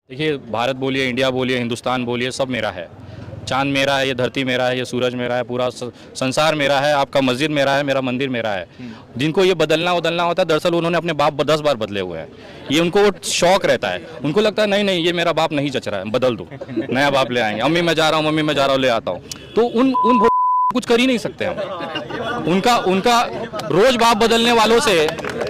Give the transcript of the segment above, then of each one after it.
देखिए, भारत बोलिए, इंडिया बोलिए, हिंदुस्तान बोलिए, सब मेरा है। चांद मेरा है, ये धरती मेरा है, ये सूरज मेरा है, पूरा संसार मेरा है, आपका मस्जिद मेरा है, मेरा मंदिर मेरा है। जिनको ये बदलना होता है, दरअसल उन्होंने अपने बाप 10 बार बदले हुए हैं। ये उनको शौक रहता है, उनको लगता है नहीं नहीं ये मेरा बाप नहीं जच रहा है, बदल दो, नया बाप ले आएंगे। अम्मी मैं जा रहा हूँ, मम्मी मैं जा रहा हूँ, ले आता हूँ। तो उन कुछ कर ही नहीं सकते हम। उनका रोज बाप बदलने वालों से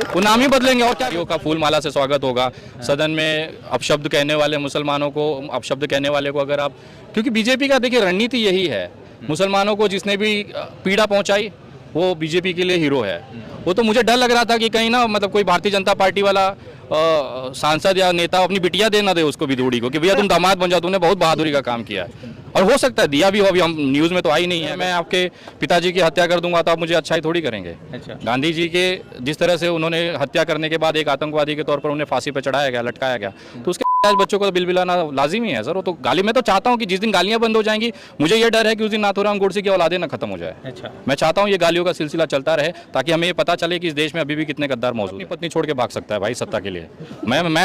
वो नाम ही बदलेंगे और क्या। का फूल माला से स्वागत होगा सदन में। अपशब्द कहने वाले मुसलमानों को, अपशब्द कहने वाले को अगर आप, क्योंकि बीजेपी का देखिए रणनीति यही है, मुसलमानों को जिसने भी पीड़ा पहुंचाई वो बीजेपी के लिए हीरो है। वो तो मुझे डर लग रहा था कि कहीं ना मतलब कोई भारतीय जनता पार्टी वाला सांसद या नेता अपनी बिटिया दे ना दे उसको विदुड़ी को कि भैया तुम दामाद बन जाओ, तुमने बहुत बहादुरी का काम किया है। और हो सकता है दिया भी हो, अभी हम न्यूज़ में तो आई नहीं है। मैं आपके पिताजी की हत्या कर दूंगा तो आप मुझे अच्छाई थोड़ी करेंगे। अच्छा। गांधी जी के जिस तरह से उन्होंने हत्या करने के बाद एक आतंकवादी के तौर पर उन्हें फांसी पर चढ़ाया गया, लटकाया गया, तो उसके बच्चों को तो बिलबिलाना लाजिमी है सर। वो तो गाली, मैं तो चाहता हूँ कि जिस दिन गालियाँ बंद हो जाएंगी, मुझे ये डर है कि उस दिन नाथूराम गोडसे की औलादें ना खत्म हो जाए। अच्छा। मैं चाहता हूँ ये गालियों का सिलसिला चलता रहे ताकि हमें ये पता चले कि इस देश में अभी भी कितने गद्दार मौजूद हैं। अपनी पत्नी छोड़ के भाग सकता है भाई सत्ता के लिए।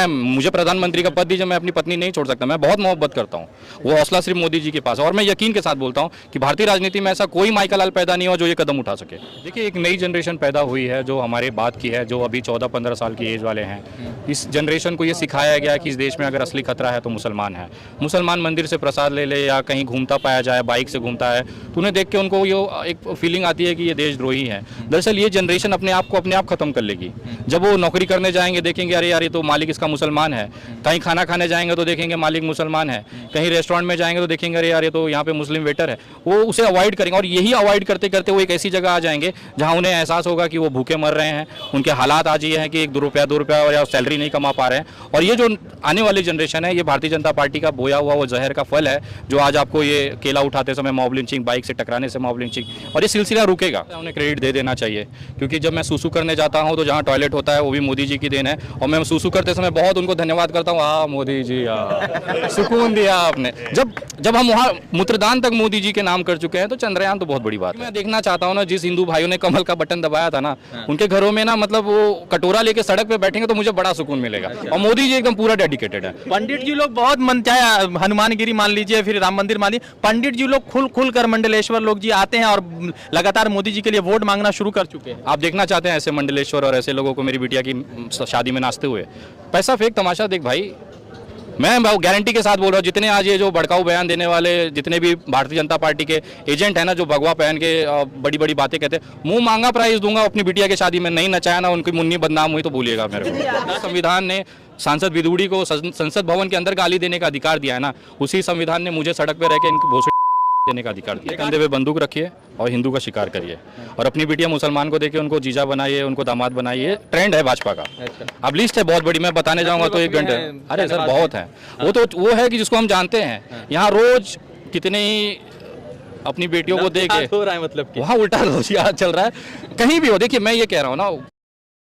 मुझे प्रधानमंत्री का पद दीजिए, मैं अपनी पत्नी नहीं छोड़ सकता। मैं बहुत मोहब्बत करता हूँ, वो हौसला सिर्फ मोदी जी के पास है। और मैं यकीन के साथ बोलता हूँ कि भारतीय राजनीति में ऐसा कोई माइकल लाल पैदा नहीं हुआ जो ये कदम उठा सके। देखिए, एक नई जनरेशन पैदा हुई है जो हमारे बाद की है, जो अभी 14-15 साल की एज वाले हैं। इस जनरेशन को ये सिखाया गया कि इस देश में अगर असली खतरा है तो मुसलमान है। मुसलमान मंदिर से प्रसाद ले ले या कहीं घूमता पाया जाए, बाइक से घूमता है, तो उन्हें देख के उनको ये एक फीलिंग आती है कि ये देशद्रोही है। दरअसल ये जनरेशन अपने आप खत्म कर लेगी। जब वो नौकरी करने जाएंगे देखेंगे अरे यार ये तो मालिक इसका मुसलमान है। कहीं खाना खाने जाएंगे तो देखेंगे मालिक मुसलमान है। कहीं रेस्टोरेंट में जाएंगे तो देखेंगे अरे यार ये तो यहाँ पे मुस्लिम वेटर है। वो उसे अवॉइड करेंगे और यही अवॉइड करते करते वो एक ऐसी जगह आ जाएंगे जहाँ उन्हें एहसास होगा कि वो भूखे मर रहे हैं, उनके हालात आज ये हैं कि 1 रुपया और या सैलरी नहीं कमा पा रहे हैं। और ये जो आने वाली जनरेशन है, ये भारतीय जनता पार्टी का बोया हुआ वो जहर का फल है जो आज आपको ये केला उठाते समय मॉब लिंचिंग, बाइक से टकराने से मॉब लिंचिंग, और ये सिलसिला रुकेगा। उन्हें क्रेडिट दे देना चाहिए क्योंकि जब मैं सूसू करने जाता हूँ तो जहाँ टॉयलेट होता है वो भी मोदी जी की देन है। और मैं सूसू करते समय बहुत उनको धन्यवाद करता हूँ, हाँ मोदी जी सुकून दिया आपने। जब हम वहाँ मूत्रदान तक मोदी जी के नाम कर चुके हैं तो चंद्रयान तो बहुत बड़ी बात है। मैं देखना चाहता हूँ ना, जिस हिंदू भाइयों ने कमल का बटन दबाया था ना, उनके घरों में ना मतलब वो कटोरा लेके सड़क पे बैठेंगे तो मुझे बड़ा सुकून मिलेगा। और मोदी जी एकदम पूरा डेडिकेटेड है। पंडित जी लोग बहुत मन, चाहे हनुमानगिरी मान लीजिए, फिर राम मंदिर मान लीजिए, पंडित जी लोग खुल कर मंडलेश्वर लोग जी आते हैं और लगातार मोदी जी के लिए वोट मांगना शुरू कर चुके हैं। आप देखना चाहते हैं ऐसे मंडलेश्वर और ऐसे लोगों को मेरी बिटिया की शादी में नाचते हुए? पैसा फेंक तमाशा देख भाई। मैं गारंटी के साथ बोल रहा हूँ, जितने आज ये जो भड़काऊ बयान देने वाले जितने भी भारतीय जनता पार्टी के एजेंट हैं ना, जो भगवा पहन के बड़ी बड़ी बातें कहते हैं, मुंह मांगा प्राइस दूंगा अपनी बिटिया की शादी में। नहीं नचाया ना, उनकी मुन्नी बदनाम हुई तो भूलिएगा मेरे को। संविधान ने सांसद विदुड़ी को संसद भवन के अंदर गाली देने का अधिकार दिया है ना, उसी संविधान ने मुझे सड़क पर रह के इनकी भोसड़ी देने का अधिकार दिया। कंधे पे बंदूक रखिए और हिंदू का शिकार करिए, और अपनी बिटिया मुसलमान को देके उनको जीजा बनाइए, उनको दामाद बनाइए। ट्रेंड है भाजपा का। अब लिस्ट है बहुत बड़ी, मैं बताने जाऊंगा तो 1 घंटे। अरे सर बहुत है। वो है कि जिसको हम जानते हैं, यहाँ रोज कितने ही अपनी बेटियों को देके हो रहा है, मतलब वहाँ उल्टा चल रहा है कहीं भी हो। देखिए मैं ये कह रहा हूँ ना,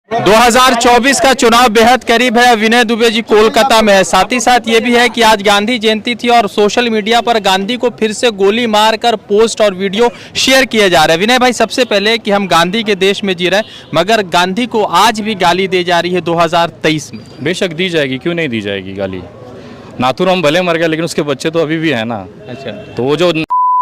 2024 का चुनाव बेहद करीब है। विनय दुबे जी कोलकाता में है। साथ ही साथ ये भी है कि आज गांधी जयंती थी और सोशल मीडिया पर गांधी को फिर से गोली मारकर पोस्ट और वीडियो शेयर किए जा रहे हैं। विनय भाई, सबसे पहले कि हम गांधी के देश में जी रहे हैं, मगर गांधी को आज भी गाली दी जा रही है 2023 में। बेशक दी जाएगी, क्यों नहीं दी जाएगी गाली। नाथूराम भले मर गया लेकिन उसके बच्चे तो अभी भी है ना। अच्छा। तो वो जो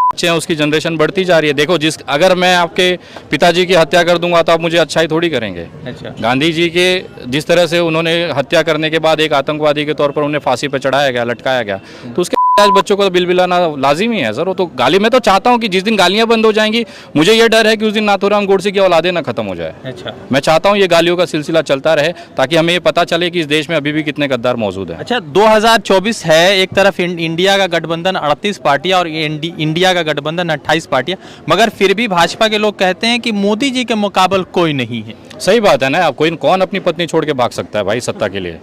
बच्चे हैं उसकी जनरेशन बढ़ती जा रही है। देखो, अगर मैं आपके पिताजी की हत्या कर दूंगा तो आप मुझे अच्छाई थोड़ी करेंगे। अच्छा। गांधी जी के जिस तरह से उन्होंने हत्या करने के बाद एक आतंकवादी के तौर पर उन्हें फांसी पर चढ़ाया गया, लटकाया गया, तो उसके बच्चों को तो बिलबिलाना लाजिमी है सर। वो तो गाली, मैं तो चाहता हूँ कि जिस दिन गालियाँ बंद हो जाएंगी, मुझे ये डर है कि उस दिन नाथूराम गोडसे की औलादें ना खत्म हो जाए। अच्छा। मैं चाहता हूँ ये गालियों का सिलसिला चलता रहे ताकि हमें ये पता चले कि इस देश में अभी भी कितने गद्दार मौजूद हैं। अच्छा, 2024 है, एक तरफ इंडिया का गठबंधन 38 पार्टियां और इंडिया का गठबंधन 28 पार्टियां, मगर फिर भी भाजपा के लोग कहते हैं कि मोदी जी के मुकाबले कोई नहीं है। सही बात है ना। अब कौन अपनी पत्नी छोड़ के भाग सकता है भाई सत्ता के लिए?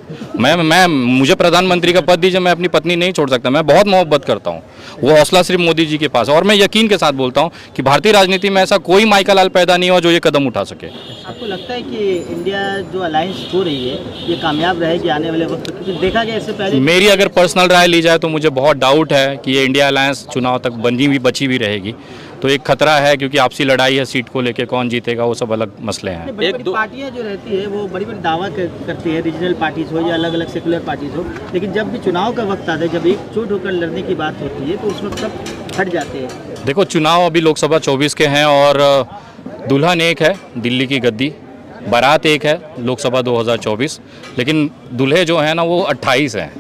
मुझे प्रधानमंत्री का पद दीजिए, मैं अपनी पत्नी नहीं छोड़ सकता। मैं बहुत मोहब्बत करता हूँ, वो हौसला सिर्फ मोदी जी के पास है। और मैं यकीन के साथ बोलता हूँ कि भारतीय राजनीति में ऐसा कोई माइकल लाल पैदा नहीं हुआ जो ये कदम उठा सके। आपको लगता है कि इंडिया जो अलायंस हो रही है ये कामयाब रहेगी आने वाले वक्त? क्योंकि देखा गया इससे पहले, मेरी अगर पर्सनल राय ली जाए तो मुझे बहुत डाउट है कि ये इंडिया अलायंस चुनाव तक बची भी रहेगी। तो एक खतरा है, क्योंकि आपसी लड़ाई है सीट को लेके, कौन जीतेगा वो सब अलग मसले हैं। बड़ी बड़ी पार्टियां जो रहती है वो बड़ी बड़ी दावा करती है, रीजनल पार्टीज हो या अलग अलग सेकुलर पार्टीज हो, लेकिन जब भी चुनाव का वक्त आता है, जब एकजुट होकर लड़ने की बात होती है तो उस वक्त सब हट जाते हैं। देखो, चुनाव अभी लोकसभा 24 के हैं और दुल्हन एक है दिल्ली की गद्दी, बारात एक है लोकसभा 2024, लेकिन दूल्हे जो हैं ना वो 28 हैं।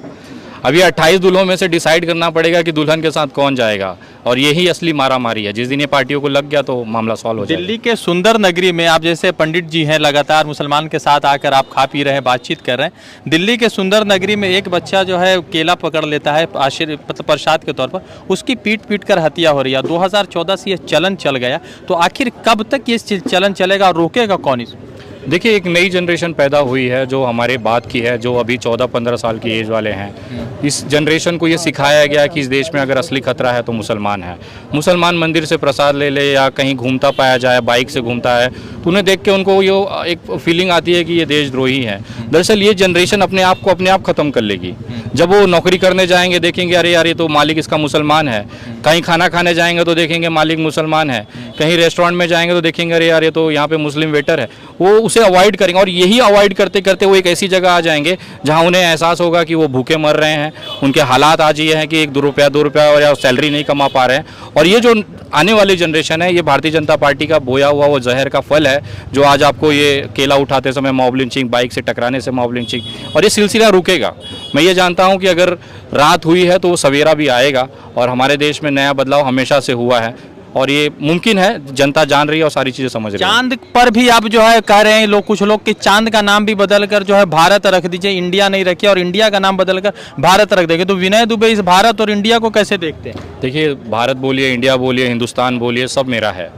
अभी 28 दुल्हों में से डिसाइड करना पड़ेगा कि दुल्हन के साथ कौन जाएगा, और यही असली मारामारी है। जिस दिन ये पार्टियों को लग गया तो मामला सॉल्व हो जाएगा। दिल्ली के सुंदर नगरी में आप जैसे पंडित जी हैं, लगातार मुसलमान के साथ आकर आप खा पी रहे हैं, बातचीत कर रहे हैं। दिल्ली के सुंदर नगरी में एक बच्चा जो है केला पकड़ लेता है प्रसाद के तौर पर, उसकी पीट कर हत्या हो रही है। 2014 से ये चलन चल गया, तो आखिर कब तक ये चलन चलेगा और रोकेगा कौन इसको? देखिए, एक नई जनरेशन पैदा हुई है जो हमारे बाद की है, जो अभी 14-15 साल की एज वाले हैं। इस जनरेशन को ये सिखाया गया कि इस देश में अगर असली खतरा है तो मुसलमान है। मुसलमान मंदिर से प्रसाद ले ले या कहीं घूमता पाया जाए, बाइक से घूमता है, तो उन्हें देख के उनको ये एक फीलिंग आती है कि ये देशद्रोही है। दरअसल ये जनरेशन अपने आप ख़त्म कर लेगी। जब वो नौकरी करने जाएंगे देखेंगे अरे यार ये तो मालिक इसका मुसलमान है, कहीं खाना खाने जाएंगे तो देखेंगे मालिक मुसलमान है, कहीं रेस्टोरेंट में जाएंगे तो देखेंगे अरे यार ये तो यहाँ पे मुस्लिम वेटर है, वो उसे अवॉइड करेंगे। और यही अवॉइड करते करते वो एक ऐसी जगह आ जाएंगे जहाँ उन्हें एहसास होगा कि वो भूखे मर रहे हैं, उनके हालात आज ये हैं कि 1-2 रुपया और या सैलरी नहीं कमा पा रहे हैं। और ये जो आने वाली जनरेशन है, ये भारतीय जनता पार्टी का बोया हुआ वो जहर का फल है, जो आज आपको ये केला उठाते समय मॉब लिंचिंग, बाइक से टकराने से मॉब लिंचिंग, और ये सिलसिला रुकेगा। मैं ये जानता हूँ कि अगर रात हुई है तो वो सवेरा भी आएगा, और हमारे देश में नया बदलाव हमेशा से हुआ है और ये मुमकिन है। जनता जान रही है और सारी चीज़ें समझ रही है। चांद पर भी आप जो है कह रहे हैं लोग, कुछ लोग कि चांद का नाम भी बदलकर जो है भारत रख दीजिए, इंडिया नहीं रखिए, और इंडिया का नाम बदलकर भारत रख देंगे। तो विनय दुबे इस भारत और इंडिया को कैसे देखते हैं? देखिए, भारत बोलिए, इंडिया बोलिए, हिंदुस्तान बोलिए, सब मेरा है।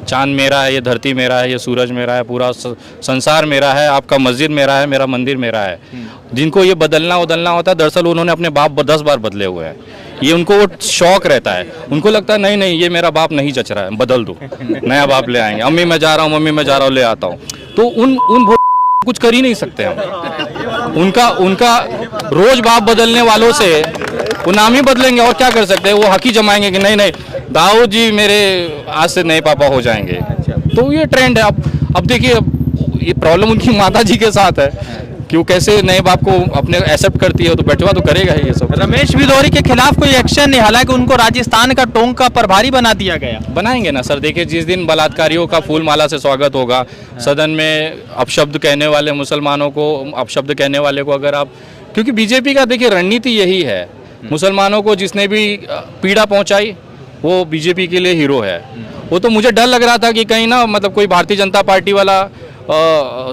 चांद मेरा है, ये धरती मेरा है, ये सूरज मेरा है, पूरा संसार मेरा है। आपका मस्जिद मेरा है, मेरा मंदिर मेरा है। जिनको ये बदलना होता है, दरअसल उन्होंने अपने बाप 10 बार बदले हुए हैं। ये उनको शौक रहता है, उनको लगता है नहीं नहीं ये मेरा बाप नहीं जच रहा है, बदल दो, नया बाप ले आएंगे। अम्मी मैं जा रहा हूँ, मम्मी मैं जा रहा हूँ, ले आता हूँ। तो उन कुछ कर ही नहीं सकते हम। उनका रोज बाप बदलने वालों से वो नाम ही बदलेंगे और क्या कर सकते हैं। वो हकी जमाएंगे कि नहीं नहीं दाऊद जी मेरे आज से नए पापा हो जाएंगे। तो ये ट्रेंड है। अब देखिए, ये प्रॉब्लम उनकी माता जी के साथ है कि वो कैसे नए बाप को अपने एक्सेप्ट करती है, तो बैठवा तो करेगा ही ये सब। रमेश बिदौरी के खिलाफ कोई एक्शन नहीं, हालांकि उनको राजस्थान का टोंक का प्रभारी बना दिया गया। बनाएंगे ना सर। देखिए, जिस दिन बलात्कारियों का फूल माला से स्वागत होगा, सदन में अपशब्द कहने वाले मुसलमानों को, अपशब्द कहने वाले को अगर आप, क्योंकि बीजेपी का देखिए रणनीति यही है, मुसलमानों को जिसने भी पीड़ा पहुंचाई वो बीजेपी के लिए हीरो है। वो तो मुझे डर लग रहा था कि कहीं ना मतलब कोई भारतीय जनता पार्टी वाला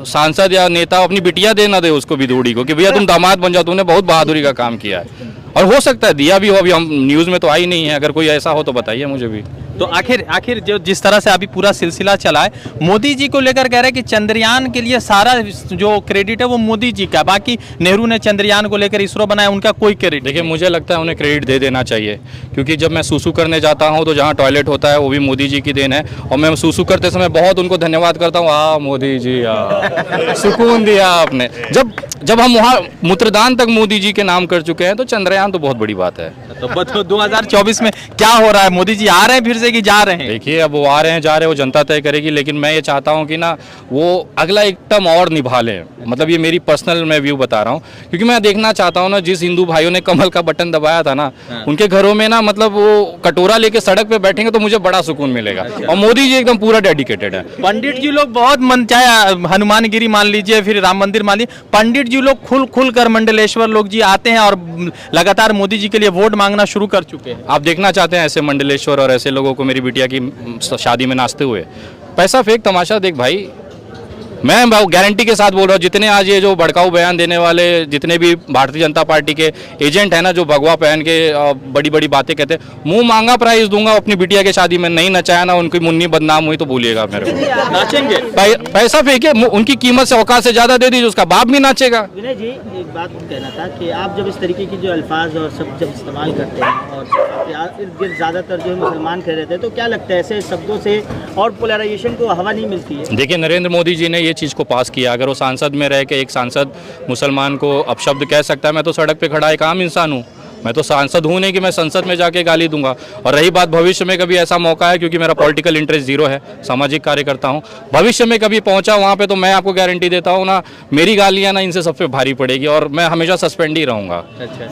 सांसद या नेता अपनी बिटिया दे ना दे उसको विदुड़ी को कि भैया तुम दामाद बन जाओ, तुमने बहुत बहादुरी का काम किया है। और हो सकता है दिया भी हो, अभी हम न्यूज़ में तो आई नहीं है। अगर कोई ऐसा हो तो बताइए मुझे भी। तो आखिर जो जिस तरह से अभी पूरा सिलसिला चला है, मोदी जी को लेकर कह रहे हैं कि चंद्रयान के लिए सारा जो क्रेडिट है वो मोदी जी का, बाकी नेहरू ने चंद्रयान को लेकर इसरो बनाया, उनका कोई क्रेडिट। देखिए, मुझे लगता है उन्हें क्रेडिट दे देना चाहिए, क्योंकि जब मैं सूसू करने जाता हूं तो जहां टॉयलेट होता है वो भी मोदी जी की देन है। और मैं सूसू करते समय बहुत उनको धन्यवाद करता हूँ, हाँ मोदी जी सुकून दिया आपने। जब हम वहाँ मूत्रदान तक मोदी जी के नाम कर चुके हैं तो चंद्रयान तो बहुत बड़ी बात है। तो 2024 में क्या हो रहा है? मोदी जी आ रहे हैं फिर से कि जा रहे हैं? देखिए, अब वो आ रहे हैं जा रहे हैं वो जनता तय करेगी, लेकिन मैं ये चाहता हूँ कि ना वो अगला एक टर्म और निभा लें। मतलब ये मेरी पर्सनल मैं व्यू बता रहा हूँ, क्योंकि मैं देखना चाहता हूँ ना, जिस हिंदू भाइयों ने कमल का बटन दबाया था ना, उनके घरों में ना मतलब वो कटोरा लेके सड़क पे बैठेंगे तो मुझे बड़ा सुकून मिलेगा। और मोदी जी एकदम पूरा डेडिकेटेड है। पंडित जी लोग बहुत मन, चाहे हनुमानगिरी मान लीजिए, फिर राम मंदिर मान लीजिए, पंडित जी लोग खुल कर मंडलेश्वर लोग जी आते हैं और लगातार मोदी जी के लिए वोट मांगना शुरू कर चुके हैं। आप देखना चाहते हैं ऐसे मंडलेश्वर और ऐसे लोगों को मेरी बिटिया की शादी में नाचते हुए? पैसा फेंक तमाशा देख भाई। मैं गारंटी के साथ बोल रहा हूँ, जितने आज ये जो भड़काऊ बयान देने वाले जितने भी भारतीय जनता पार्टी के एजेंट हैं ना, जो भगवा पहन के बड़ी बड़ी बातें कहते हैं, मुंह मांगा प्राइस दूंगा अपनी बिटिया की शादी में। नहीं नचाया ना, उनकी मुन्नी बदनाम हुई तो भूलिएगा मेरे को। नाचेंगे? पैसा फेंके, उनकी कीमत से औकात से ज्यादा दे दीजिए, उसका बाप भी नाचेगा। विनय जी, एक बात कहना था कि आप जब इस तरीके की जो अल्फाज और सब जब इस्तेमाल करते हैं और ज़्यादातर जो मुसलमान कह रहे थे, तो क्या लगता है ऐसे शब्दों से और पोलराइजेशन को हवा नहीं मिलती है? देखिए, नरेंद्र मोदी जी ने ये चीज़ को पास किया। अगर वो सांसद में रह के एक सांसद मुसलमान को अपशब्द कह सकता है, मैं तो सड़क पे खड़ा एक आम इंसान हूँ, मैं तो सांसद हूँ नहीं कि मैं संसद में जाके गाली दूंगा। और रही बात भविष्य में कभी ऐसा मौका है, क्योंकि मेरा पॉलिटिकल इंटरेस्ट जीरो है, सामाजिक कार्य करता हूँ, भविष्य में कभी पहुँचा वहाँ पे तो मैं आपको गारंटी देता हूँ ना, मेरी गालियाँ ना इनसे सब पे भारी पड़ेगी और मैं हमेशा सस्पेंड ही रहूँगा।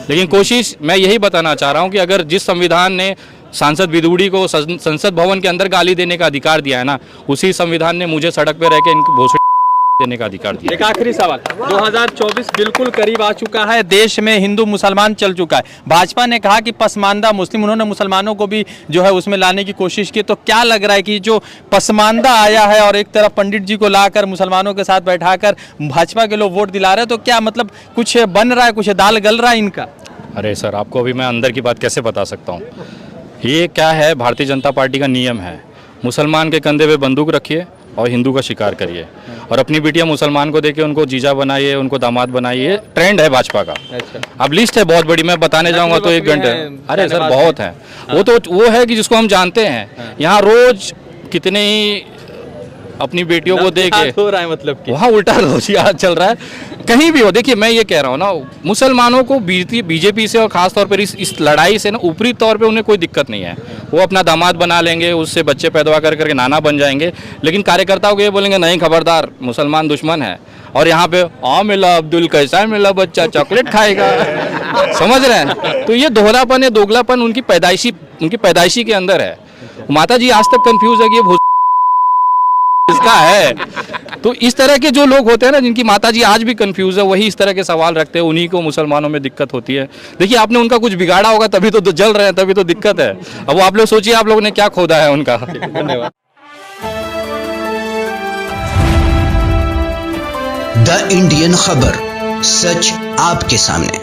लेकिन कोशिश मैं यही बताना चाह रहा हूँ कि अगर जिस संविधान ने सांसद विदुड़ी को संसद भवन के अंदर गाली देने का अधिकार दिया है ना, उसी संविधान ने मुझे सड़क पे रह के इनकी भोसड़ी देने का अधिकार दिया। एक आखिरी सवाल, 2024 बिल्कुल करीब आ चुका है, देश में हिंदू मुसलमान चल चुका है, भाजपा ने कहा कि पसमानदा मुस्लिम, उन्होंने मुसलमानों को भी जो है उसमें लाने की कोशिश की, तो क्या लग रहा है कि जो पसमानदा आया है और एक तरफ पंडित जी को लाकर मुसलमानों के साथ बैठाकर भाजपा के लोग वोट दिला रहे हैं, तो क्या मतलब कुछ बन रहा है, कुछ दाल गल रहा है इनका? अरे सर, आपको अभी मैं अंदर की बात कैसे बता सकता हूँ? ये क्या है, भारतीय जनता पार्टी का नियम है, मुसलमान के कंधे पे बंदूक रखिए और हिंदू का शिकार करिए, और अपनी बिटिया मुसलमान को देके उनको जीजा बनाइए, उनको दामाद बनाइए, ट्रेंड है भाजपा का। अब लिस्ट है बहुत बड़ी, मैं बताने जाऊंगा तो 1 घंटे। अरे सर बहुत है, वो है कि जिसको हम जानते हैं, यहाँ रोज कितने ही अपनी बेटियों को देके हो रहा है, मतलब कि वहाँ उल्टा रोजियात चल रहा है। कहीं भी हो, देखिए मैं ये कह रहा हूँ ना, मुसलमानों को बीजेपी से और खास तौर पर इस लड़ाई से ना ऊपरी तौर पे उन्हें कोई दिक्कत नहीं है, वो अपना दामाद बना लेंगे, उससे बच्चे पैदा करके नाना बन जाएंगे, लेकिन कार्यकर्ताओं को ये बोलेंगे नहीं खबरदार, मुसलमान दुश्मन है। और यहाँ पे मिला अब्दुल, कैसा मिला बच्चा, चॉकलेट खाएगा। समझ रहे हैं? तो ये दोहरापन है, दोगलापन उनकी पैदाइशी के अंदर है। माता जी आज तक कंफ्यूज है कि ये इसका है। तो इस तरह के जो लोग होते हैं ना, जिनकी माताजी आज भी कंफ्यूज है, वही इस तरह के सवाल रखते हैं, उन्हीं को मुसलमानों में दिक्कत होती है। देखिए आपने उनका कुछ बिगाड़ा होगा, तभी तो जल रहे हैं, तभी तो दिक्कत है। अब वो आप लोग सोचिए आप लोगों ने क्या खोदा है उनका। धन्यवाद। द इंडियन खबर, सच आपके सामने।